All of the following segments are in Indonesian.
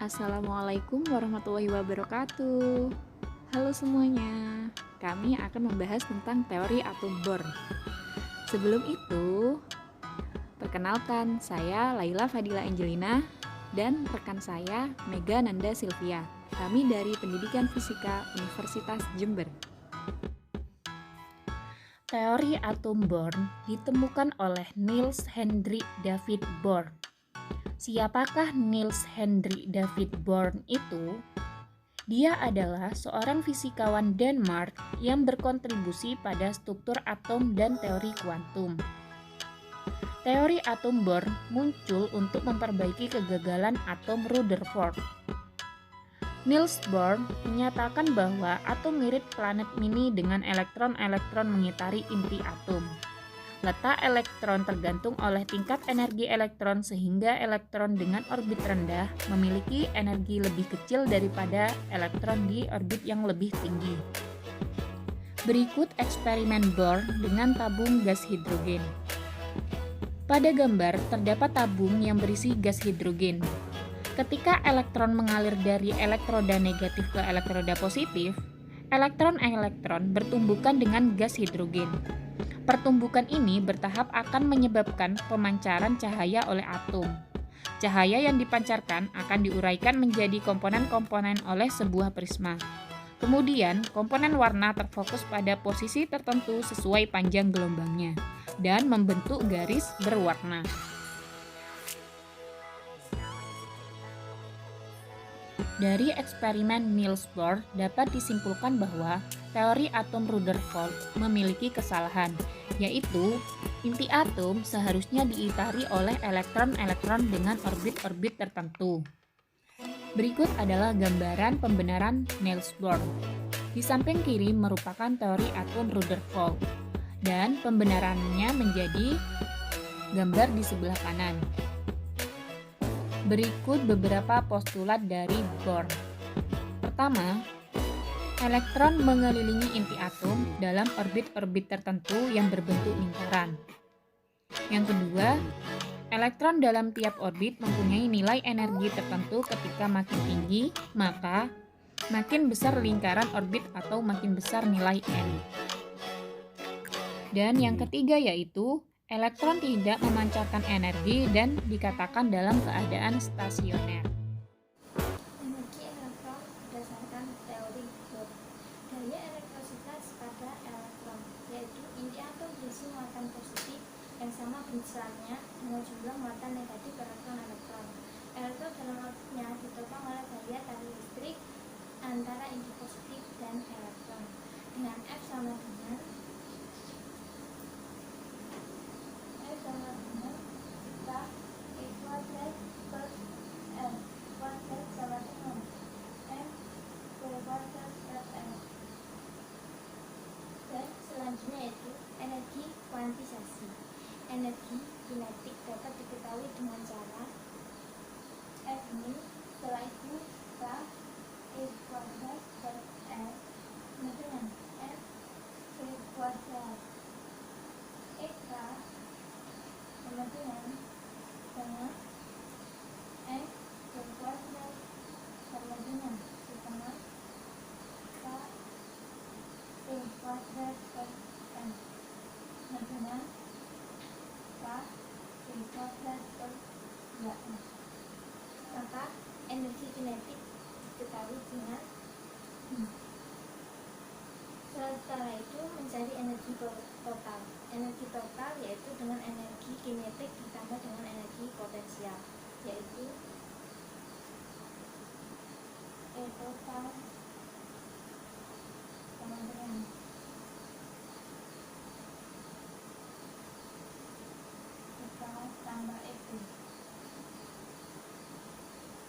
Assalamualaikum warahmatullahi wabarakatuh. Halo semuanya, kami akan membahas tentang teori atom Bohr. Sebelum itu, perkenalkan saya Laila Fadila Angelina dan rekan saya Mega Nanda Silvia. Kami dari Pendidikan Fisika Universitas Jember. Teori atom Bohr ditemukan oleh Niels Henry David Bohr. Siapakah Niels Henry David Bohr itu? Dia adalah seorang fisikawan Denmark yang berkontribusi pada struktur atom dan teori kuantum. Teori atom Bohr muncul untuk memperbaiki kegagalan atom Rutherford. Niels Bohr menyatakan bahwa atom mirip planet mini dengan elektron-elektron mengitari inti atom. Letak elektron tergantung oleh tingkat energi elektron sehingga elektron dengan orbit rendah memiliki energi lebih kecil daripada elektron di orbit yang lebih tinggi. Berikut eksperimen Bohr dengan tabung gas hidrogen. Pada gambar terdapat tabung yang berisi gas hidrogen. Ketika elektron mengalir dari elektroda negatif ke elektroda positif, elektron-elektron bertumbukan dengan gas hidrogen. Pertumbukan ini bertahap akan menyebabkan pemancaran cahaya oleh atom. Cahaya yang dipancarkan akan diuraikan menjadi komponen-komponen oleh sebuah prisma. Kemudian, komponen warna terfokus pada posisi tertentu sesuai panjang gelombangnya dan membentuk garis berwarna. Dari eksperimen Niels Bohr dapat disimpulkan bahwa teori atom Rutherford memiliki kesalahan, yaitu inti atom seharusnya diitari oleh elektron-elektron dengan orbit-orbit tertentu. Berikut adalah gambaran pembenaran Niels Bohr. Di samping kiri merupakan teori atom Rutherford, dan pembenarannya menjadi gambar di sebelah kanan. Berikut beberapa postulat dari Bohr. Pertama, elektron mengelilingi inti atom dalam orbit-orbit tertentu yang berbentuk lingkaran. Yang kedua, elektron dalam tiap orbit mempunyai nilai energi tertentu. Ketika makin tinggi, maka makin besar lingkaran orbit atau makin besar nilai N. Dan yang ketiga yaitu elektron tidak memancarkan energi dan dikatakan dalam keadaan stasioner. Energi elektron berdasarkan teori Bohr. Daya elektrositas pada elektron, yaitu inti atom berisi muatan positif yang sama besarnya dengan jumlah muatan negatif elektron-elektron. Elektron dalam orbitnya ditopang oleh daya tarik listrik antara inti positif dan elektron dengan F sama dengan kita E kuadrat per L kuadrat sama dengan M kuadrat per L. Dan selanjutnya yaitu energi kuantisasi. Energi kinetik dapat diketahui dengan cara F min, setelah itu K E kuadrat per L dengan F V kuadrat EK sama dengan F V kuadrat sama dengan setengah K E kuadrat per M sama dengan K E kuadrat per 2M. Maka energi kinetik diketahui dengan setelah itu mencari energi total. Energi total yaitu dengan energi kinetik ditambah dengan energi potensial, yaitu E total sama dengan total tambah EB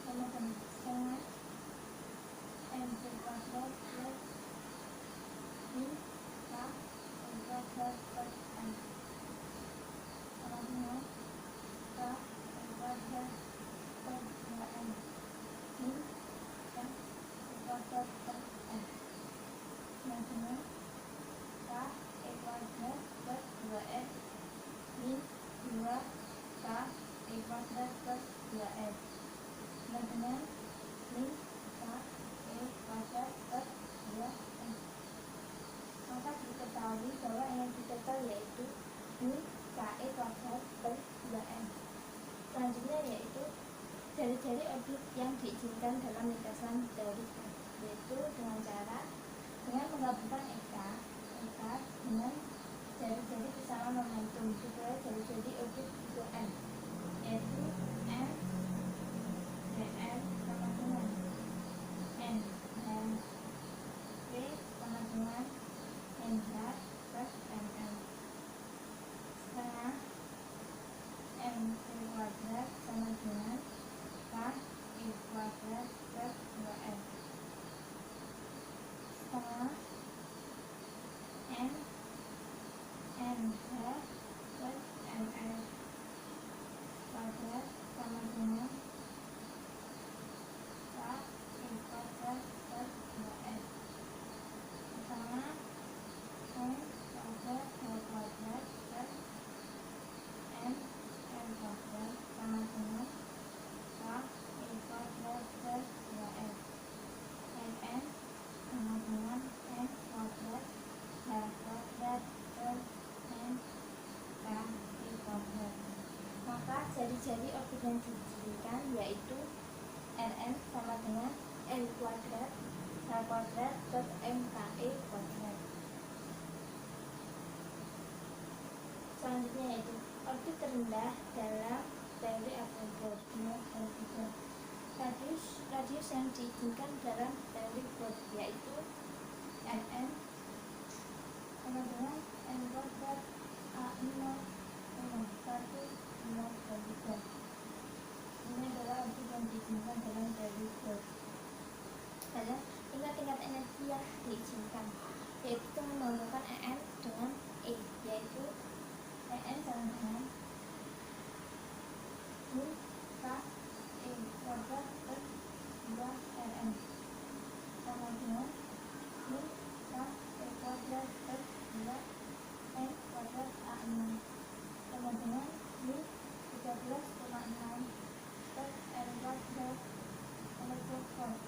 sama dengan setengah mv kuadrat plus min K E kuadrat per M sama dengan K E kuadrat per 2M min M E kuadrat per M sama dengan K E kuadrat per 2M min 2 K E kuadrat per 2M sama dengan Ciri-ciri orbit yang diizinkan dalam lintasan teori Bohr, yaitu dengan menggabungkan EK dengan ciri-ciri kesamaan momentum sesuai ciri-ciri orbit tipe M, yaitu M dn sama dengan N V sama dengan NH plus NM, setengah M V kuadrat sama dengan K I kuadrat plus 2N, setengah N NH plus NL kuadrat sama dengan K I kuadrat plus 2S, sama N kuadrat L kuadrat plus N L kuadrat sama dengan K I kuadrat plus 2S, N sama dengan N kuadrat L kuadrat plus N K I kuadrat. Maka ciri-ciri orbit yang diizinkan yaitu Rn sama dengan L kuadrat L kuadrat plus MKE kuadrat. Selanjutnya yaitu orbit terendah dalam teori atom Bohr. Radius yang diizinkan dalam teori Bohr yaitu Rn sama dengan N kuadrat A0 1 2 dan 3. Ini adalah orbit yang diizinkan dalam teori Bohr. Ada tingkat-tingkat energi yang diizinkan, yaitu dengan menggabungkan En dengan E, yaitu En sama dengan U K E kuadrat per 2 Rn sama dengan U K E kuadrat per 2 N kuadrat A6 sama dengan U 13,6 per N kuadrat elektron volt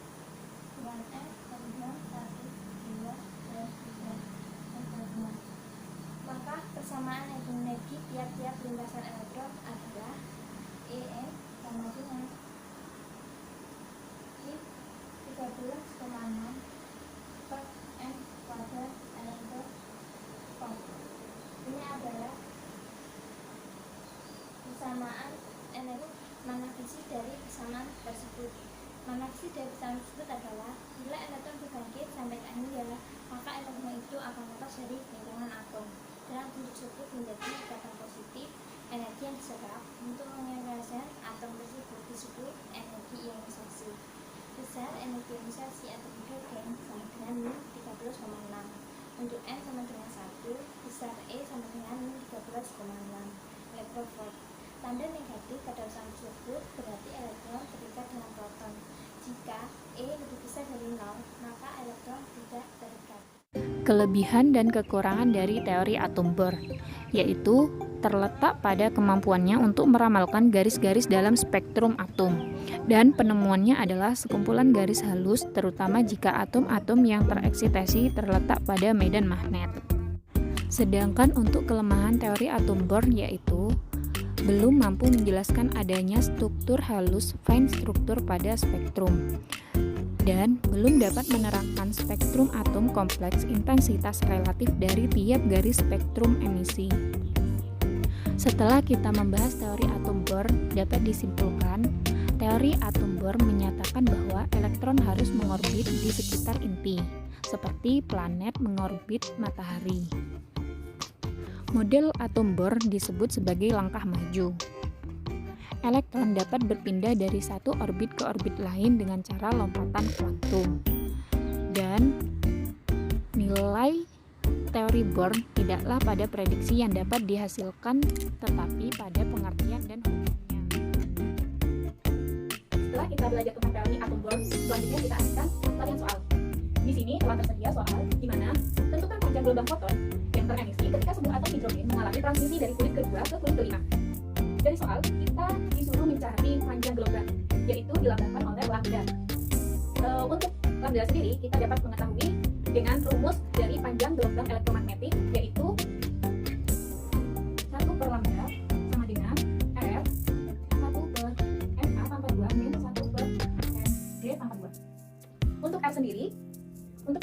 dengan N sama dengan 1, 2, dan 3. Maka persamaan energi tiap-tiap lintasan elektron adalah En sama dengan I 13,6 per N kuadrat elektron volt. Ini adalah persamaan energi. Mana fisi dari persamaan tersebut? Mana fisi dari persamaan tersebut adalah bila elektron berbangkit sampai ke akhir, maka elektron itu akan lepas dari lingkaran atom. Dalam bentuk tersebut menjadi ikatan positif. Energi yang diserap untuk mengionisasi atom tersebut disebut energi ionisasi. Besar energi ionisasi atom hidrogen sama dengan min 13,6. Untuk N sama dengan 1, besar E sama dengan min 13,6 elektrovolt. Tanda negatif pada persamaan tersebut berarti elektron terikat dengan proton. Jika E lebih besar dari 0, maka elektron tidak terikat. Kelebihan dan kekurangan dari teori atom Bohr, yaitu terletak pada kemampuannya untuk meramalkan garis-garis dalam spektrum atom, dan penemuannya adalah sekumpulan garis halus, terutama jika atom-atom yang tereksitasi terletak pada medan magnet. Sedangkan untuk kelemahan teori atom Bohr yaitu belum mampu menjelaskan adanya struktur halus fine struktur pada spektrum, dan belum dapat menerangkan spektrum atom kompleks intensitas relatif dari tiap garis spektrum emisi. Setelah kita membahas teori atom Bohr, dapat disimpulkan, teori atom Bohr menyatakan bahwa elektron harus mengorbit di sekitar inti, seperti planet mengorbit matahari. Model atom Bohr disebut sebagai langkah maju. Elektron dapat berpindah dari satu orbit ke orbit lain dengan cara lompatan kuantum. Dan nilai teori Bohr tidaklah pada prediksi yang dapat dihasilkan, tetapi pada pengertian dan hukumnya. Setelah kita belajar tentang teori atom Bohr, selanjutnya kita akan latihan soal. Di sini telah tersedia soal di mana tentukan panjang gelombang foton yang teremisi ketika sebuah atom hidrogen mengalami transisi dari kulit kedua ke kulit kelima. Dari soal, kita disuruh mencari panjang gelombang, yaitu dilambangkan oleh lambda. Untuk lambda sendiri, kita dapat mengetahui dengan rumus dari panjang gelombang elektromagnetik, yaitu 1 per lambda sama dengan F 1 per NA tambah 2 min Untuk R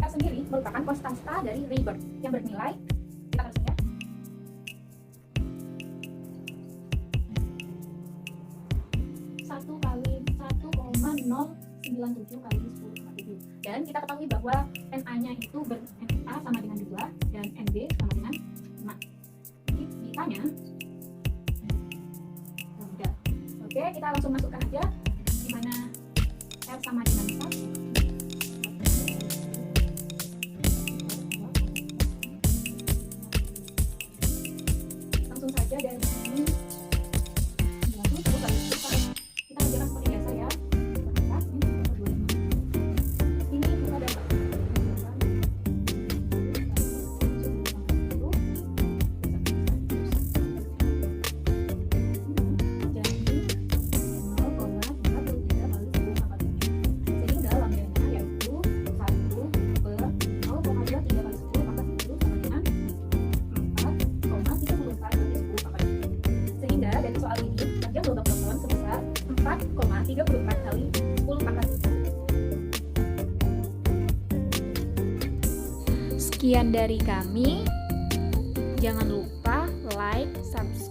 sendiri merupakan konstanta dari Rayburn yang bernilai, kita tulis ya, 1,097 kali 10,7. Dan kita ketahui bahwa Na-nya itu Na sama dengan 2 dan Nb sama dengan 5. Jadi ditanya udah. Oke, kita langsung masukkan aja di mana R sama dengan 1. Langsung saja dari sini 90 kali 10. Kita kerjakan seperti biasa ya. Ini kita dapat soal ini panjang lubang proton sebesar 4,34 kali 10 pangkat 7. Sekian dari kami. Jangan lupa like, subscribe